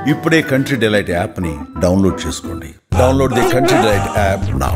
ఇప్పుడే country delight యాప్ని download చేసుకోండి. Download the country delight app now.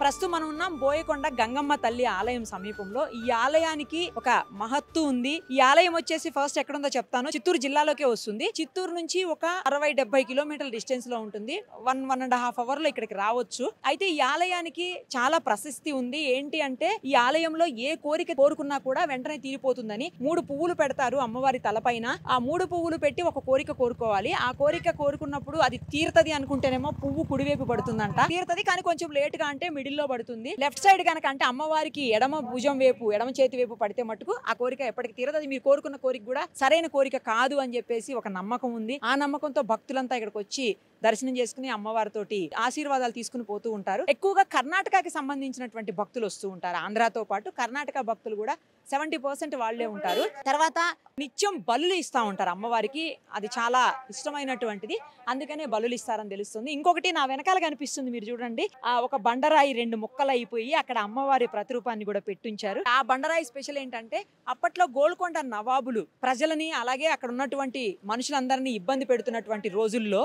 ప్రస్తుతం మనం ఉన్నాం బోయకొండ గంగమ్మ తల్లి ఆలయం సమీపంలో. ఈ ఆలయానికి ఒక మహత్తు ఉంది. ఈ ఆలయం వచ్చేసి ఫస్ట్ ఎక్కడుందో చెప్తాను. చిత్తూరు జిల్లాలోకే వస్తుంది. చిత్తూరు నుంచి ఒక 60-70 కిలోమీటర్ల డిస్టెన్స్ లో ఉంటుంది. 1.5 అవర్ లో ఇక్కడికి రావచ్చు. అయితే ఈ ఆలయానికి చాలా ప్రశస్తి ఉంది. ఏంటి అంటే ఈ ఆలయంలో ఏ కోరిక కోరుకున్నా కూడా వెంటనే తీరిపోతుందని 3 పువ్వులు పెడతారు అమ్మవారి తలపైన. ఆ 3 పువ్వులు పెట్టి ఒక కోరిక కోరుకోవాలి. ఆ కోరిక కోరుకున్నప్పుడు అది తీరుతది అనుకుంటేనేమో పువ్వు కుడివైపు పడుతుందంట. తీరుతది కానీ కొంచెం లేట్ గా అంటే మిడిల్ లో పడుతుంది. లెఫ్ట్ సైడ్ కనుక అంటే అమ్మవారికి ఎడమ భుజం వైపు ఎడమ చేతి వైపు పడితే మటుకు ఆ కోరిక ఎప్పటికి తీరదు. అది మీరు కోరుకున్న కోరిక కూడా సరైన కోరిక కాదు అని చెప్పేసి ఒక నమ్మకం ఉంది. ఆ నమ్మకంతో భక్తులంతా ఇక్కడికి వచ్చి దర్శనం చేసుకుని అమ్మవారితోటి ఆశీర్వాదాలు తీసుకుని పోతూ ఉంటారు. ఎక్కువగా కర్ణాటకకి సంబంధించినటువంటి భక్తులు వస్తూ ఉంటారు. ఆంధ్రాతో పాటు కర్ణాటక భక్తులు కూడా 70% వాళ్లే ఉంటారు. తర్వాత నిత్యం బలులు ఇస్తా ఉంటారు అమ్మవారికి. అది చాలా ఇష్టమైనటువంటిది, అందుకనే బలులు ఇస్తారని తెలుస్తుంది. ఇంకొకటి నా వెనకాల కనిపిస్తుంది, మీరు చూడండి. ఒక బండరాయి 2 ముక్కలు అయిపోయి అక్కడ అమ్మవారి ప్రతిరూపాన్ని కూడా పెట్టుంచారు. ఆ బండరాయి స్పెషల్ ఏంటంటే అప్పట్లో గోల్కొండ నవాబులు ప్రజలని అలాగే అక్కడ ఉన్నటువంటి మనుషులందరినీ ఇబ్బంది పెడుతున్నటువంటి రోజుల్లో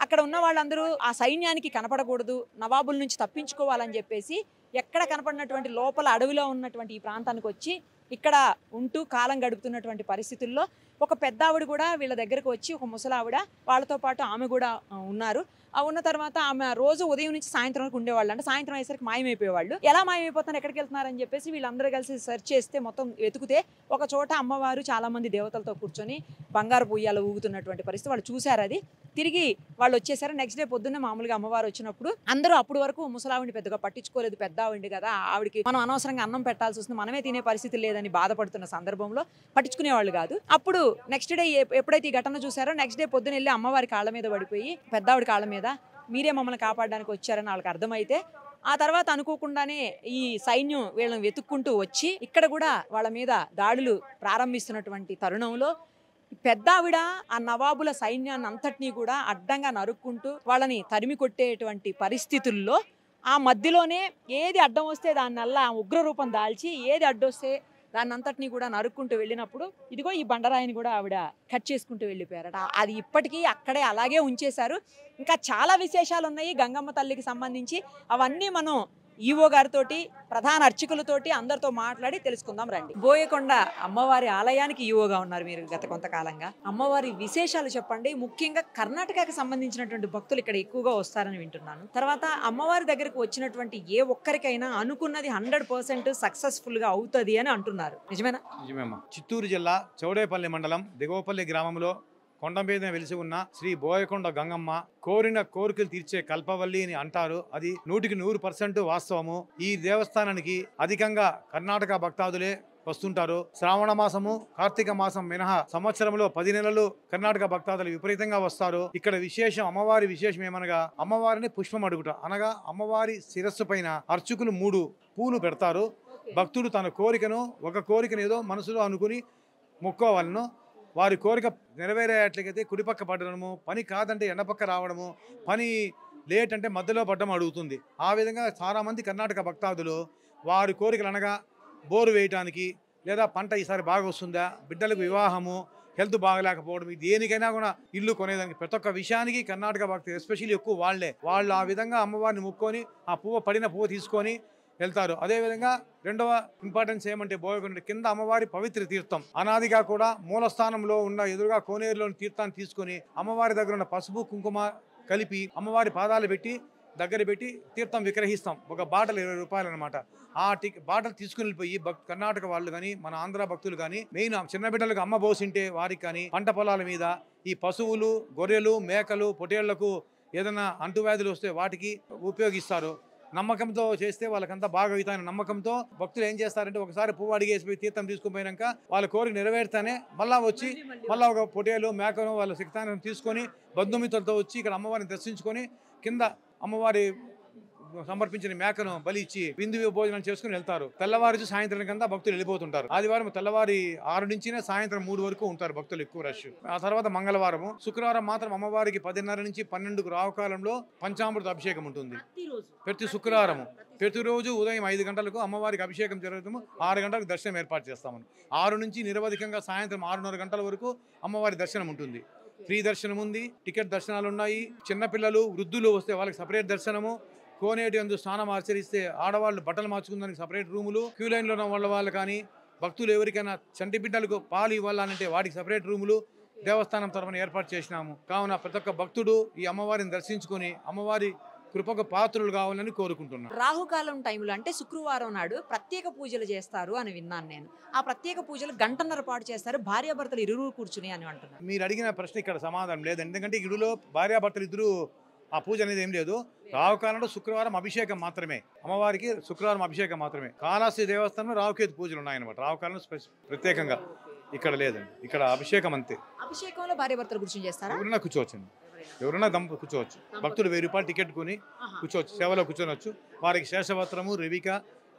అక్కడ ఉన్న వాళ్ళందరూ ఆ సైన్యానికి కనపడకూడదు, నవాబుల నుంచి తప్పించుకోవాలని చెప్పేసి ఎక్కడ కనపడినటువంటి లోపల అడవిలో ఉన్నటువంటి ఈ ప్రాంతానికి వచ్చి ఇక్కడ ఉంటూ కాలం గడుపుతున్నటువంటి పరిస్థితుల్లో ఒక పెద్ద ఆవిడ కూడా వీళ్ళ దగ్గరకు వచ్చి, ఒక ముసలావిడ, వాళ్ళతో పాటు ఆమె కూడా ఉన్నారు. ఉన్న తర్వాత ఆమె రోజు ఉదయం నుంచి సాయంత్రం వరకు ఉండేవాళ్ళు. అంటే సాయంత్రం అయ్యేసరికి మాయమైపోయేవాళ్ళు. ఎలా మాయమైపోతున్నారు, ఎక్కడికి వెళ్తున్నారని చెప్పేసి వీళ్ళందరూ కలిసి సెర్చ్ చేస్తే మొత్తం వెతుకుతే ఒక చోట అమ్మవారు చాలా మంది దేవతలతో కూర్చొని బంగారు పుయ్యాలు ఊగుతున్నటువంటి పరిస్థితి వాళ్ళు చూశారు. అది తిరిగి వాళ్ళు వచ్చేసారు. నెక్స్ట్ డే పొద్దున్నే మామూలుగా అమ్మవారు వచ్చినప్పుడు అందరూ అప్పుడు వరకు ముసలావిడిని పెద్దగా పట్టించుకోలేదు. పెద్ద ఆవిడ కదా, ఆవిడికి మనం అనవసరంగా అన్నం పెట్టాల్సి వస్తుంది, మనమే తినే పరిస్థితి లేదని బాధపడుతున్న సందర్భంలో పట్టించుకునేవాళ్ళు కాదు. అప్పుడు నెక్స్ట్ డే ఎప్పుడైతే ఈ ఘటన చూసారో నెక్స్ట్ డే పొద్దున వెళ్ళి అమ్మవారి కాళ్ళ మీద పడిపోయి, పెద్ద ఆవిడ కాళ్ళ మీద, మీరే మమ్మల్ని కాపాడడానికి వచ్చారని వాళ్ళకి అర్థమైతే ఆ తర్వాత అనుకోకుండానే ఈ సైన్యం వీళ్ళని వెతుక్కుంటూ వచ్చి ఇక్కడ కూడా వాళ్ళ మీద దాడులు ప్రారంభిస్తున్నటువంటి తరుణంలో పెద్ద ఆవిడ ఆ నవాబుల సైన్యాన్ని అంతటినీ కూడా అడ్డంగా నరుక్కుంటూ వాళ్ళని తరిమి కొట్టేటువంటి పరిస్థితుల్లో ఆ మధ్యలోనే ఏది అడ్డం వస్తే దాన్నల్లా ఉగ్ర రూపం దాల్చి, ఏది అడ్డొస్తే దాన్ని అంతటినీ కూడా నరుక్కుంటూ వెళ్ళినప్పుడు ఇదిగో ఈ బండరాయిని కూడా ఆవిడ కట్ చేసుకుంటూ వెళ్ళిపోయారట. అది ఇప్పటికీ అక్కడే అలాగే ఉంచేశారు. ఇంకా చాలా విశేషాలు ఉన్నాయి గంగమ్మ తల్లికి సంబంధించి. అవన్నీ మనం ఈవో గారితోటి, ప్రధాన అర్చకులతోటి అందరితో మాట్లాడి తెలుసుకుందాం రండి. బోయకొండ అమ్మవారి ఆలయానికి ఈవోగా ఉన్నారు మీరు గత కొంతకాలంగా. అమ్మవారి విశేషాలు చెప్పండి. ముఖ్యంగా కర్ణాటకకి సంబంధించినటువంటి భక్తులు ఇక్కడ ఎక్కువగా వస్తారని వింటున్నాను. తర్వాత అమ్మవారి దగ్గరకు వచ్చినటువంటి ఏ ఒక్కరికైనా అనుకున్నది 100% సక్సెస్ఫుల్ గా అవుతుంది అని అంటున్నారు. నిజమేనా? నిజమేమ్మా. చిత్తూరు జిల్లా చౌడేపల్లి మండలం దిగోపల్లి గ్రామంలో కొండ మీద వెలిసి ఉన్న శ్రీ బోయకొండ గంగమ్మ కోరిన కోరికలు తీర్చే కల్పవల్లి అని అంటారు. అది 100% వాస్తవము. ఈ దేవస్థానానికి అధికంగా కర్ణాటక భక్తాదులే వస్తుంటారు. శ్రావణ మాసము, కార్తీక మాసం మినహా సంవత్సరంలో 10 నెలలు కర్ణాటక భక్తాదులు విపరీతంగా వస్తారు. ఇక్కడ విశేషం, అమ్మవారి విశేషం ఏమనగా అమ్మవారిని పుష్పం అడుగుట, అనగా అమ్మవారి శిరస్సు పైన అర్చకులు 3 పూలు పెడతారు. భక్తుడు తన కోరికను, ఒక కోరికను ఏదో మనసులో అనుకుని మొక్కోవాలను. వారి కోరిక నెరవేరేట్లయితే కుడిపక్క పడడము, పని కాదంటే ఎండపక్క రావడము, పని లేట్ అంటే మధ్యలో పడ్డం అడుగుతుంది. ఆ విధంగా చాలామంది కర్ణాటక భక్తాదులు వారి కోరికలు అనగా బోరు వేయటానికి, లేదా పంట ఈసారి బాగా వస్తుందా, బిడ్డలకు వివాహము, హెల్త్ బాగలేకపోవడం, దేనికైనా కూడా ఇల్లు కొనేదానికి ప్రతి ఒక్క విషయానికి కర్ణాటక భక్తులు ఎస్పెషల్లీ ఎక్కువ వాళ్ళు ఆ విధంగా అమ్మవారిని ముక్కొని ఆ పడిన పువ్వు తీసుకొని వెళ్తారు. అదేవిధంగా రెండవ ఇంపార్టెన్స్ ఏమంటే బోయకొండ కింద అమ్మవారి పవిత్ర తీర్థం. అనాదిగా కూడా మూలస్థానంలో ఉన్న ఎదురుగా కోనేరులోని తీర్థాన్ని తీసుకొని అమ్మవారి దగ్గర ఉన్న పసుపు కుంకుమ కలిపి అమ్మవారి పాదాలు పెట్టి దగ్గర పెట్టి తీర్థం విక్రహిస్తాం. ఒక బాటలు 20 రూపాయలు అనమాట. ఆ బాటలు తీసుకుని వెళ్ళిపోయి కర్ణాటక వాళ్ళు కానీ మన ఆంధ్ర భక్తులు కానీ మెయిన్ చిన్న బిడ్డలకు అమ్మ పోసింటే వారికి కానీ పంట పొలాల మీద ఈ పశువులు, గొర్రెలు, మేకలు, పొటేళ్లకు ఏదైనా అంటువ్యాధులు వస్తే వాటికి ఉపయోగిస్తారు. నమ్మకంతో చేస్తే వాళ్ళకంతా బాగా అవుతాయని నమ్మకంతో భక్తులు ఏం చేస్తారంటే ఒకసారి పువ్వు అడిగేసిపోయి తీర్థం తీసుకుపోయినాక వాళ్ళ కోరిక నెరవేరుతానే మళ్ళీ వచ్చి మళ్ళీ ఒక పొటేలు మేకను వాళ్ళ శక్తాన్ని తీసుకొని బంధుమిత్రులతో వచ్చి ఇక్కడ అమ్మవారిని దర్శించుకొని కింద అమ్మవారి సమర్పించిన మేకను బలి ఇచ్చి విందు భోజనం చేసుకుని వెళ్తారు. తెల్లవారు సాయంత్రం కింద భక్తులు వెళ్ళిపోతుంటారు. ఆదివారం తెల్లవారి 6 నుంచి సాయంత్రం 3 వరకు ఉంటారు భక్తులు ఎక్కువ రష్. ఆ తర్వాత మంగళవారము, శుక్రవారం మాత్రం అమ్మవారికి 10:30 నుంచి 12 రావుకాలంలో పంచామృత అభిషేకం ఉంటుంది. ప్రతి శుక్రవారము ప్రతిరోజు ఉదయం 5 గంటలకు అమ్మవారికి అభిషేకం జరుగుతాము. 6 గంటలకు దర్శనం ఏర్పాటు చేస్తాము. 6 నుంచి నిరవధికంగా సాయంత్రం 6:30 గంటల వరకు అమ్మవారి దర్శనం ఉంటుంది. ఫ్రీ దర్శనం ఉంది, టికెట్ దర్శనాలు ఉన్నాయి. చిన్నపిల్లలు వృద్ధులు వస్తే వాళ్ళకి సపరేట్ దర్శనము. కోనేటి అందు స్నానం ఆచరిస్తే ఆడవాళ్ళు బట్టలు మార్చుకుందానికి సపరేట్ రూములు, క్యూ లైన్లో ఉన్న వాళ్ళు కానీ భక్తులు ఎవరికైనా చంటి బిడ్డలకు పాలు ఇవ్వాలంటే వాటికి సపరేట్ రూములు దేవస్థానం తరఫున ఏర్పాటు చేసినాము. కావున ప్రతి ఒక్క భక్తుడు ఈ అమ్మవారిని దర్శించుకొని అమ్మవారి కృపకు పాత్రులు కావాలని కోరుకుంటున్నాను. రాహుకాలం టైంలో అంటే శుక్రవారం నాడు ప్రత్యేక పూజలు చేస్తారు అని విన్నాను నేను. ఆ ప్రత్యేక పూజలు 1.5 గంటల పాటు చేస్తారు, భార్యాభర్తలు ఇరువురు కూర్చుని అని అంటున్నారు. మీరు అడిగిన ప్రశ్న ఇక్కడ సమాధానం లేదు. ఎందుకంటే ఇడులో భార్యాభర్తలు ఇద్దరు ఆ పూజ అనేది ఏం లేదు. రావుకాలంలో శుక్రవారం అభిషేకం మాత్రమే, అమ్మవారికి శుక్రవారం అభిషేకం మాత్రమే. కాళహస్తి దేవస్థానంలో రావుకేతు పూజలు ఉన్నాయన్నమాట. రావుకాలంలో ప్రత్యేకంగా ఇక్కడ లేదండి, ఇక్కడ అభిషేకం అంతే. అభిషేకంలో భార్యాభర్తలు కూర్చొని చేస్తారా? ఎవరైనా కూర్చోవచ్చండి, ఎవరైనా కూర్చోవచ్చు. భక్తులు 1000 రూపాయలు టికెట్ కొని కూర్చోవచ్చు, సేవలో కూర్చోవచ్చు. వారికి శేషవస్త్రము, రేవిక,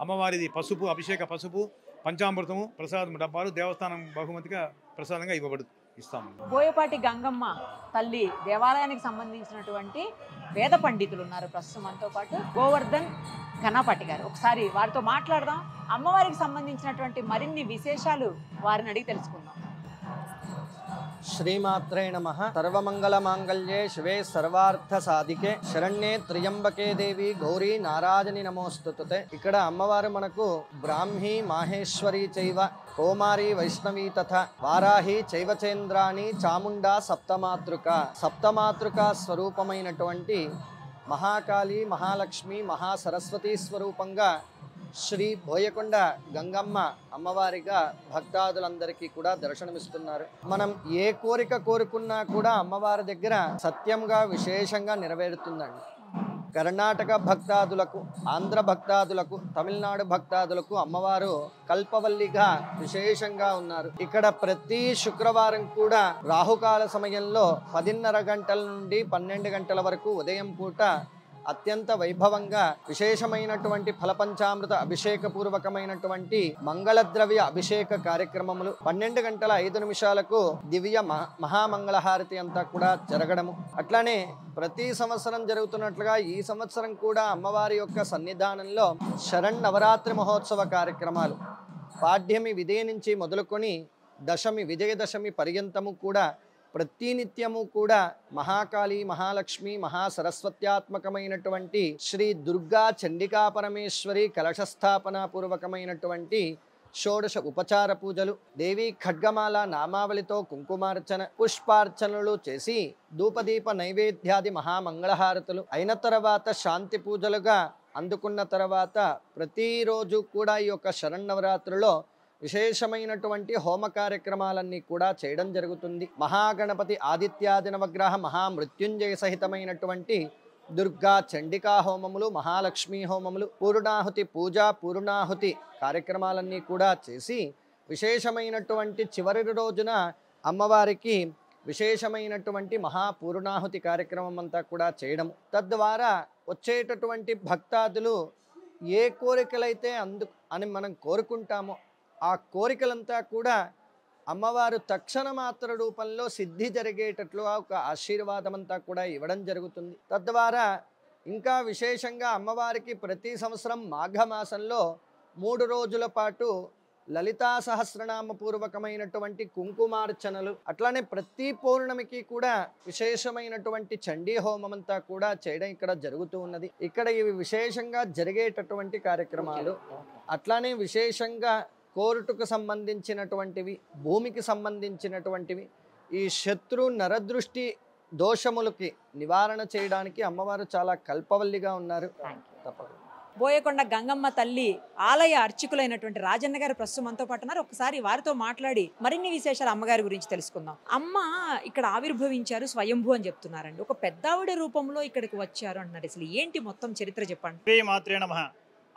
అమ్మవారిది పసుపు, అభిషేక పసుపు, పంచామృతము, ప్రసాదం డబ్బాలు దేవస్థానం బహుమతిగా ప్రసాదంగా ఇస్తాము. బోయపాటి గంగమ్మ తల్లి దేవాలయానికి సంబంధించినటువంటి వేద పండితులు ఉన్నారు ప్రస్తుతం మనతో పాటు. గోవర్ధన్ ఘనపాటి గారు, ఒకసారి వారితో మాట్లాడదాం. అమ్మవారికి సంబంధించినటువంటి మరిన్ని విశేషాలు వారిని అడిగి తెలుసుకుందాం. శ్రీమాత్రే నమః. సర్వమంగళ మాంగళ్యే శివే సర్వార్థ సాధికే శరణ్యే త్ర్యంబకే దేవి గౌరీ నారాయణి నమోస్తుతే. ఇక్కడ అమ్మవారు మనకు బ్రాహ్మీ మాహేశ్వరి చైవ కోమారి వైష్ణవి తథా వారాహి చైవచేంద్రాణి చాముండా సప్తమాతృక స్వరూపమైనటువంటి మహాకాళి, మహాలక్ష్మి, మహాసరస్వతి స్వరూపంగా శ్రీ బోయకొండ గంగమ్మ అమ్మవారిగా భక్తాదులందరికీ కూడా దర్శనమిస్తున్నారు. మనం ఏ కోరిక కోరుకున్నా కూడా అమ్మవారి దగ్గర సత్యంగా విశేషంగా నెరవేరుతుందండి. కర్ణాటక భక్తాదులకు, ఆంధ్ర భక్తాదులకు, తమిళనాడు భక్తాదులకు అమ్మవారు కల్పవల్లిగా విశేషంగా ఉన్నారు. ఇక్కడ ప్రతి శుక్రవారం కూడా రాహుకాల సమయంలో 10:30 గంటల నుండి 12 గంటల వరకు ఉదయం పూట అత్యంత వైభవంగా విశేషమైనటువంటి ఫలపంచామృత అభిషేక పూర్వకమైనటువంటి మంగళద్రవ్య అభిషేక కార్యక్రమములు, 12:05 దివ్య మహామంగళహారతి అంతా కూడా జరగడము. అట్లానే ప్రతి సంవత్సరం జరుగుతున్నట్లుగా ఈ సంవత్సరం కూడా అమ్మవారి యొక్క సన్నిధానంలో శరన్నవరాత్రి మహోత్సవ కార్యక్రమాలు పాడ్యమి విజయ నుంచి మొదలుకొని దశమి విజయదశమి పర్యంతము కూడా ప్రతినిత్యము కూడా మహాకాళి, మహాలక్ష్మి, మహాసరస్వత్యాత్మకమైనటువంటి శ్రీ దుర్గా చండికా పరమేశ్వరి కలశస్థాపన పూర్వకమైనటువంటి షోడశ ఉపచార పూజలు, దేవి ఖడ్గమాల నామావళితో కుంకుమార్చన, పుష్పార్చనలు చేసి ధూపదీప నైవేద్యాది మహామంగళహారతులు అయిన తర్వాత శాంతి పూజలుగా అందుకున్న తర్వాత ప్రతిరోజు కూడా ఈ యొక్క శరన్నవరాత్రిలో విశేషమైనటువంటి హోమ కార్యక్రమాలన్నీ కూడా చేయడం జరుగుతుంది. మహాగణపతి ఆదిత్యాది నవగ్రహ మహామృత్యుంజయ సహితమైనటువంటి దుర్గా చండికా హోమములు, మహాలక్ష్మీ హోమములు, పూర్ణాహుతి పూజ, పూర్ణాహుతి కార్యక్రమాలన్నీ కూడా చేసి విశేషమైనటువంటి చివరి రోజున అమ్మవారికి విశేషమైనటువంటి మహాపూర్ణాహుతి కార్యక్రమం అంతా కూడా చేయడం. తద్వారా వచ్చేటటువంటి భక్తాదులు ఏ కోరికలైతే అని మనం కోరుకుంటామో ఆ కోరికలంతా కూడా అమ్మవారు తక్షణ మాత్ర రూపంలో సిద్ధి జరిగేటట్లుగా ఒక ఆశీర్వాదం అంతా కూడా ఇవ్వడం జరుగుతుంది. తద్వారా ఇంకా విశేషంగా అమ్మవారికి ప్రతి సంవత్సరం మాఘమాసంలో 3 రోజుల పాటు లలితా సహస్రనామ పూర్వకమైనటువంటి కుంకుమార్చనలు, అట్లానే ప్రతి పౌర్ణమికి కూడా విశేషమైనటువంటి చండీ హోమం అంతా కూడా చేయడం ఇక్కడ జరుగుతూ ఉన్నది. ఇక్కడ ఇవి విశేషంగా జరిగేటటువంటి కార్యక్రమాలు. అట్లానే విశేషంగా కోర్టుకు సంబంధించినటువంటివి, భూమికి సంబంధించినటువంటివి, ఈ శత్రు నరదృష్టి దోషములకి నివారణ చేయడానికి అమ్మవారు చాలా కల్పవల్లిగా ఉన్నారు. తప్పకుండా. బోయకొండ గంగమ్మ తల్లి ఆలయ అర్చకులైనటువంటి రాజన్న గారు ప్రస్తుతం మనతో పాటు ఉన్నారు. ఒకసారి వారితో మాట్లాడి మరిన్ని విశేషాలు అమ్మగారి గురించి తెలుసుకుందాం. అమ్మ ఇక్కడ ఆవిర్భవించారు, స్వయంభూ అని చెప్తున్నారండి. ఒక పెద్దావిడ రూపంలో ఇక్కడికి వచ్చారు అంటున్నారు. అసలు ఏంటి మొత్తం చరిత్ర చెప్పండి. శ్రీ మాత్రే నమః.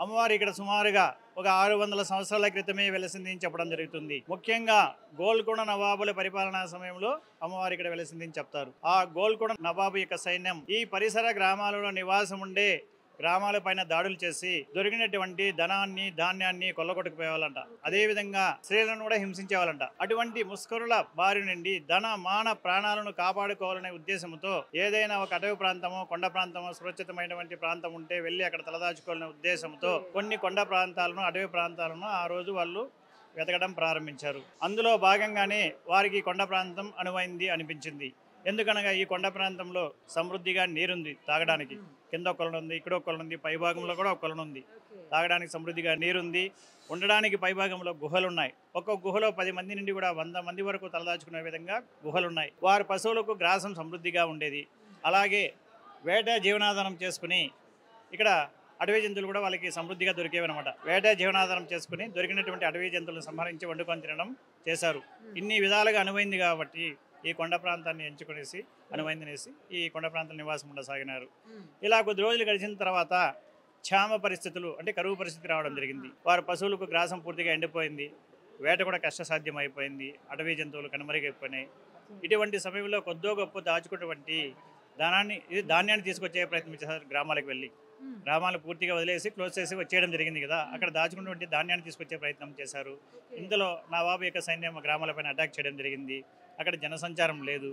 అమ్మవారు ఇక్కడ సుమారుగా ఒక 600 సంవత్సరాల క్రితమే వెలసింది అని చెప్పడం జరుగుతుంది. ముఖ్యంగా గోల్కొండ నవాబుల పరిపాలనా సమయంలో అమ్మవారు ఇక్కడ వెలసింది అని చెప్తారు. ఆ గోల్కొండ నవాబు యొక్క సైన్యం ఈ పరిసర గ్రామాలలో నివాసం ఉండే గ్రామాలపైన దాడులు చేసి దొరికినటువంటి ధనాన్ని ధాన్యాన్ని కొల్లగొట్టుకుపోయేవాళ్ళంట. అదేవిధంగా స్త్రీలను కూడా హింసించేవాళ్ళంట. అటువంటి ముస్కరుల బారి నుండి ధన మాన ప్రాణాలను కాపాడుకోవాలనే ఉద్దేశంతో ఏదైనా ఒక అటవీ ప్రాంతమో కొండ ప్రాంతమో సురక్షితమైనటువంటి ప్రాంతం ఉంటే వెళ్ళి అక్కడ తలదాచుకోవాలనే ఉద్దేశంతో కొన్ని కొండ ప్రాంతాలను అటవీ ప్రాంతాలను ఆ రోజు వాళ్ళు వెతకడం ప్రారంభించారు. అందులో భాగంగానే వారికి కొండ ప్రాంతం అనువైంది అనిపించింది. ఎందుకనగా ఈ కొండ ప్రాంతంలో సమృద్ధిగా నీరుంది, తాగడానికి కింద ఒక కొలను ఉంది, ఇక్కడ ఒక కొలను ఉంది, పైభాగంలో కూడా ఒక కొలను ఉంది. తాగడానికి సమృద్ధిగా నీరుంది. ఉండడానికి పైభాగంలో గుహలున్నాయి. ఒక్కొక్క గుహలో 10 మంది నుండి కూడా 100 మంది వరకు తలదాచుకునే విధంగా గుహలున్నాయి. వారి పశువులకు గ్రాసం సమృద్ధిగా ఉండేది. అలాగే వేట జీవనాధారం చేసుకుని ఇక్కడ అటవీ జంతువులు కూడా వాళ్ళకి సమృద్ధిగా దొరికేవన్నమాట. వేట జీవనాధారం చేసుకుని దొరికినటువంటి అటవీ జంతువులను సంహరించి వండుకొని తినడం చేశారు. ఇన్ని విధాలుగా అనువైంది కాబట్టి ఈ కొండ ప్రాంతాన్ని ఎంచుకునేసి అనువైందనేసి ఈ కొండ ప్రాంతం నివాసం ఉండసాగినారు. ఇలా కొద్ది రోజులు గడిచిన తర్వాత క్షామ పరిస్థితులు అంటే కరువు పరిస్థితి రావడం జరిగింది. వారి పశువులకు గ్రాసం పూర్తిగా ఎండిపోయింది. వేట కూడా కష్టసాధ్యం అయిపోయింది. అటవీ జంతువులు కనుమరుగైపోయినాయి. ఇటువంటి సమయంలో కొద్దో గొప్ప దాచుకున్నటువంటి ధాన్యాన్ని తీసుకొచ్చే ప్రయత్నం చేశారు. గ్రామాలకు వెళ్ళి గ్రామాలు పూర్తిగా వదిలేసి క్లోజ్ చేసి వచ్చేయడం జరిగింది కదా. అక్కడ దాచుకున్నటువంటి ధాన్యాన్ని తీసుకొచ్చే ప్రయత్నం చేశారు. ఇందులో నవాబు యొక్క సైన్యం గ్రామాలపైన అటాక్ చేయడం జరిగింది. అక్కడ జనసంచారం లేదు.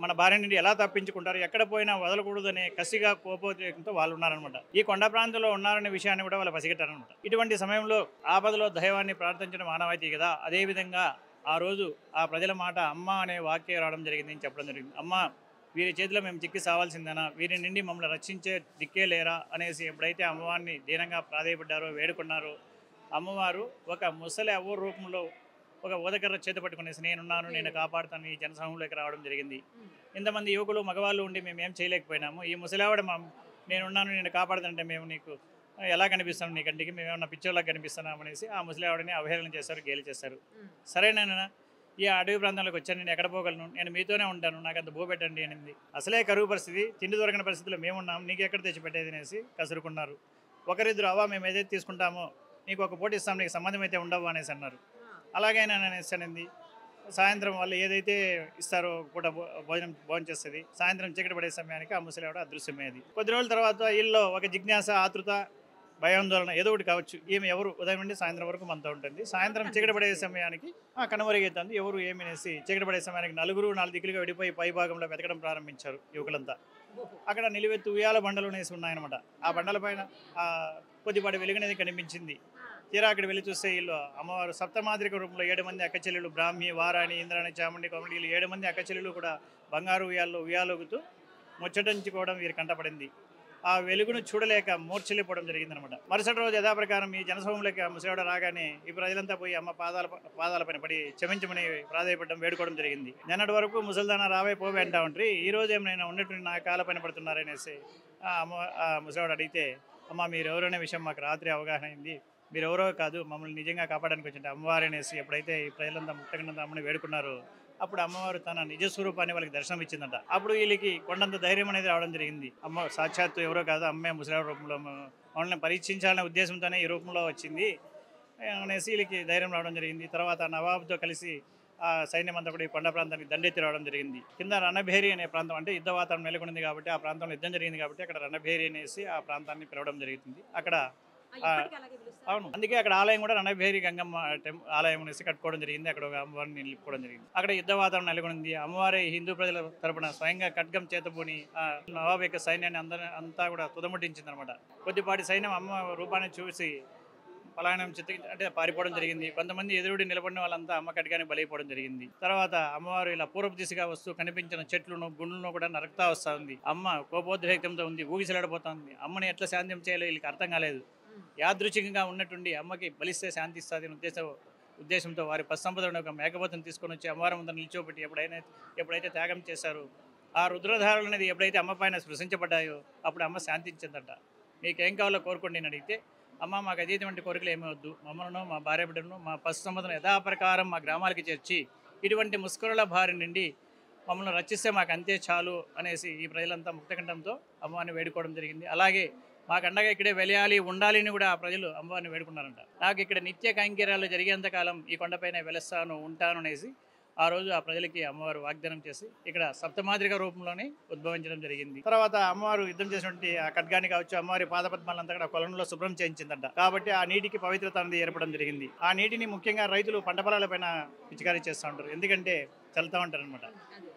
మన భార్య నుండి ఎలా తప్పించుకుంటారు, ఎక్కడ పోయినా వదలకూడదనే కసిగా కోపోద్రేకంతో వాళ్ళు ఉన్నారనమాట. ఈ కొండ ప్రాంతంలో ఉన్నారనే విషయాన్ని కూడా వాళ్ళు పసిగట్టారనమాట. ఇటువంటి సమయంలో ఆపదలో దైవాన్ని ప్రార్థించడం మానవాయితీ కదా. అదేవిధంగా ఆ రోజు ఆ ప్రజల మాట అమ్మ అనే వాక్యం రావడం జరిగింది అని చెప్పడం జరిగింది. అమ్మ, వీరి చేతిలో మేము చిక్కి సావాల్సిందేనా, వీరి నుండి మమ్మల్ని రక్షించే దిక్కే లేరా అనేసి ఎప్పుడైతే అమ్మవారిని దీనంగా ప్రాధేయపడ్డారో, వేడుకున్నారో, అమ్మవారు ఒక ముసలి అవ్వ రూపంలో ఒక ఊదకర్ర చేతి పట్టుకునేసి నేనున్నాను, నేను కాపాడుతాను ఈ జనసమూహంలోకి రావడం జరిగింది. ఇంతమంది యువకులు మగవాళ్ళు ఉండి మేము ఏం చేయలేకపోయినాము. ఈ ముసలివాడ నేనున్నాను, నేను కాపాడుతానంటే మేము నీకు ఎలా కనిపిస్తాను, నీ కంటికి మేమేమన్నా పిచ్చోళ్ళకి కనిపిస్తున్నాం అనేసి ఆ ముసలివాడిని అవహేళన చేశారు, గేలి చేశారు. సరేనా, ఈ అడవి ప్రాంతంలోకి వచ్చాను, నేను ఎక్కడ పోగలను, నేను మీతోనే ఉంటాను, నాకు అంత భూ పెట్టండి అనింది. అసలే కరువు పరిస్థితి, తిండి దొరకని పరిస్థితుల్లో మేమున్నాం, నీకు ఎక్కడ తెచ్చిపెట్టేది అనేసి కసురుకున్నారు. ఒకరిద్దరు అవ్వ మేము ఏదైతే తీసుకుంటామో నీకు ఒక పూట ఇస్తాం, నీకు సంబంధం అయితే ఉండవు అనేసి అన్నారు. అలాగే నేను అనేసి అనింది. సాయంత్రం వాళ్ళు ఏదైతే ఇస్తారో పూట భోజనం చేస్తుంది. సాయంత్రం చీకటి పడే సమయానికి ఆ ముసలివాడు అదృశ్యమయ్యేది. కొద్ది రోజుల తర్వాత వీళ్ళు ఒక జిజ్ఞాస, ఆతృత, భయాందోళన ఏదో ఒకటి కావచ్చు. ఈమె ఎవరు, ఉదయం నుండి సాయంత్రం వరకు మనతో ఉంటుంది. సాయంత్రం చీకటి పడే సమయానికి కనుమరుగైతుంది. ఎవరు ఏమనేసి చీకటి పడే సమయానికి 4 దిక్కులుగా విడిపోయి పై భాగంలో వెతకడం ప్రారంభించారు యువకులంతా. అక్కడ నిలువెత్తు ఉయ్యాల బండలు అనేసి ఉన్నాయన్నమాట. ఆ బండల పైన కొద్దిపాటి వెలుగునేది కనిపించింది. తీరా అక్కడ వెళ్ళి చూస్తే వీళ్ళు అమ్మవారు సప్తమాద్రిక రూపంలో 7 మంది అక్కచెల్లెలు, బ్రాహ్మి, వారాణి, ఇంద్రాణి, చాముండి, కోమలి 7 మంది అక్కచెల్లెలు కూడా బంగారు ఉయ్యాలొగుతూ ముచ్చటించుకోవడం వీరు కంటపడింది. ఆ వెలుగును చూడలేక మూర్ఛలిపోవడం జరిగిందనమాట. మరుసటి రోజు యథాప్రకారం ఈ జనసమూహంలోకి ముసలివాడ రాగానే ఈ ప్రజలంతా పోయి అమ్మ పాదాలపైన పడి క్షమించమని ప్రాధాయపడడం, వేడుకోవడం జరిగింది. నిన్నటి వరకు ముసలిదాన రావే పోవే అంటా ఉంటారు, ఈ రోజు ఏమైనా ఉన్నట్టు నా కాళ్ళపైన పడుతున్నారనేసి ఆ ముసలివాడు అడిగితే, అమ్మ మీరు ఎవరనే విషయం మాకు రాత్రి అవగాహన అయింది, మీరు ఎవరో కాదు, మమ్మల్ని నిజంగా కాపాడడానికి వచ్చింటే అమ్మవారు అనేసి ఎప్పుడైతే ఈ ప్రజలంతా ముక్తంగా అమ్మని వేడుకున్నారో అప్పుడు అమ్మవారు తన నిజ స్వరూపాన్ని వాళ్ళకి దర్శనం ఇచ్చిందంట. అప్పుడు వీళ్ళకి కొండంత ధైర్యం అనేది రావడం జరిగింది. అమ్మ సాక్షాత్తు ఎవరో కాదు, అమ్మే ముసలివాడి రూపంలో మమ్మల్ని పరీక్షించాలనే ఉద్దేశంతోనే ఈ రూపంలో వచ్చింది అనేసి వీళ్ళకి ధైర్యం రావడం జరిగింది. తర్వాత నవాబుతో కలిసి ఆ సైన్యం అంతా కూడా ఈ కొండ ప్రాంతానికి దండెత్తి రావడం జరిగింది. కింద రణభేరి అనే ప్రాంతం, అంటే యుద్ధ వాతావరణం నెలకొంది కాబట్టి ఆ ప్రాంతంలో యుద్ధం జరిగింది కాబట్టి అక్కడ రణభేరి అనేసి ఆ ప్రాంతాన్ని పిలవడం జరుగుతుంది. అక్కడ అవును, అందుకే అక్కడ ఆలయం కూడా రణభేరి గంగమ్మ ఆలయం అనేసి కట్టుకోవడం జరిగింది. అక్కడ ఒక అమ్మవారిని నిలుపుకోవడం జరిగింది. అక్కడ యుద్ధ వాతావరణం నెలకొంది. అమ్మవారి హిందూ ప్రజల తరపున స్వయంగా ఖడ్గం చేతబూని ఆ నవాబు యొక్క సైన్యాన్ని అంతా కూడా తుదముట్టించింది అనమాట. కొద్దిపాటి సైన్యం అమ్మ రూపాన్ని చూసి పలాయనం అంటే పారిపోవడం జరిగింది. కొంతమంది ఎదురుడి నిలబడిన వాళ్ళంతా అమ్మ ఖడ్గానికి బలైపోవడం జరిగింది. తర్వాత అమ్మవారు ఇలా పూర్వపు దిశగా వస్తూ కనిపించిన చెట్లను, గుండ్లను కూడా నరకుతా వస్తూ ఉంది. అమ్మ కోపోద్రేకంతో ఉంది, ఊగిసలాడిపోతుంది. అమ్మని ఎట్లా శాంతం చేయాలో వీళ్ళకి అర్థం కాలేదు. యాదృచ్ఛికంగా ఉన్నట్టుండి అమ్మకి బలిస్తే శాంతిస్తుంది అనే ఉద్దేశంతో వారి పశ్చంపదను ఒక మేకపోతను తీసుకొని వచ్చి అమ్మవారి ముందు నిల్చోబెట్టి ఎప్పుడైతే త్యాగం చేశారో ఆ రుద్రధారలు అనేది ఎప్పుడైతే అమ్మ పైన స్పృశించబడ్డాయో అప్పుడు అమ్మ శాంతించిందంట. మీకేం కావాలో కోరుకోండి అని అడిగితే, అమ్మ మాకు అతీతమైన కోరికలు ఏమీ వద్దు, మమ్మల్ని మా భార్య బిడ్డను మా పశు సంపదను యథాప్రకారం మా గ్రామాలకి చేర్చి ఇటువంటి ముస్కరుల బారి నుండి మమ్మల్ని రక్షిస్తే మాకు అంతే చాలు అనేసి ఈ ప్రజలంతా ముక్తకంఠంతో అమ్మవారిని వేడుకోవడం జరిగింది. అలాగే మాకు అండగా ఇక్కడే వెలయాలి ఉండాలి అని కూడా ఆ ప్రజలు అమ్మవారిని వేడుకున్నారంట. నాకు ఇక్కడ నిత్య కైంకర్యాలు జరిగేంతకాలం ఈ కొండపైన వెలుస్తాను ఉంటాను అనేసి ఆ రోజు ఆ ప్రజలకి అమ్మవారు వాగ్దానం చేసి ఇక్కడ సప్తమాద్రిక రూపంలోనే ఉద్భవించడం జరిగింది. తర్వాత అమ్మవారు యుద్ధం చేసినటువంటి ఆ ఖడ్గాని కావచ్చు, అమ్మవారి పాదపద్మాలంతా కూడా కొలంలో శుభ్రం చేయించిందంట. కాబట్టి ఆ నీటికి పవిత్రత అనేది ఏర్పడడం జరిగింది. ఆ నీటిని ముఖ్యంగా రైతులు పంట పొలాల పైన పిచికారీ చేస్తూ ఉంటారు, ఎందుకంటే చల్లుతూ ఉంటారు అనమాట.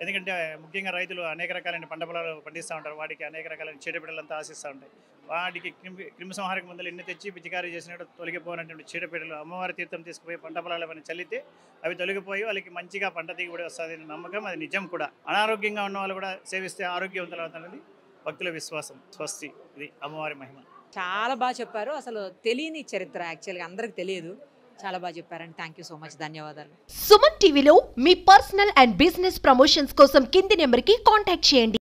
ఎందుకంటే ముఖ్యంగా రైతులు అనేక రకాలైన పంట పొలాలు పండిస్తూ ఉంటారు, వాటికి అనేక రకాలైన చీడపీడలంతా ఆశిస్తూ ఉంటాయి. వాటికి క్రిమిసంహారక మందులు ఎన్ని తెచ్చి పిచికారీ చేసినట్టు తొలగిపోయినటువంటి చీడపీడలు అమ్మవారి తీర్థం తీసుకుపోయి పంట పొలాల పైన చల్లితే అవి తొలగిపోయి వాళ్ళకి మంచిగా పంట దిగుబడి వస్తుంది అనే నమ్మకం, అది నిజం కూడా. అనారోగ్యంగా ఉన్న వాళ్ళు కూడా సేవిస్తే ఆరోగ్యవంతులు అవుతారనేది భక్తుల విశ్వాసం. స్వస్తి, ఇది అమ్మవారి మహిమ. చాలా బాగా చెప్పారు. అసలు తెలియని చరిత్ర యాక్చువల్గా అందరికి తెలియదు. చాలా బాగా చెప్పారండి. థ్యాంక్ యూ సో మచ్, ధన్యవాదాలు. సుమన్ టీవీలో మీ పర్సనల్ అండ్ బిజినెస్ ప్రమోషన్స్ కోసం కింది నెంబర్కి కాంటాక్ట్ చేయండి.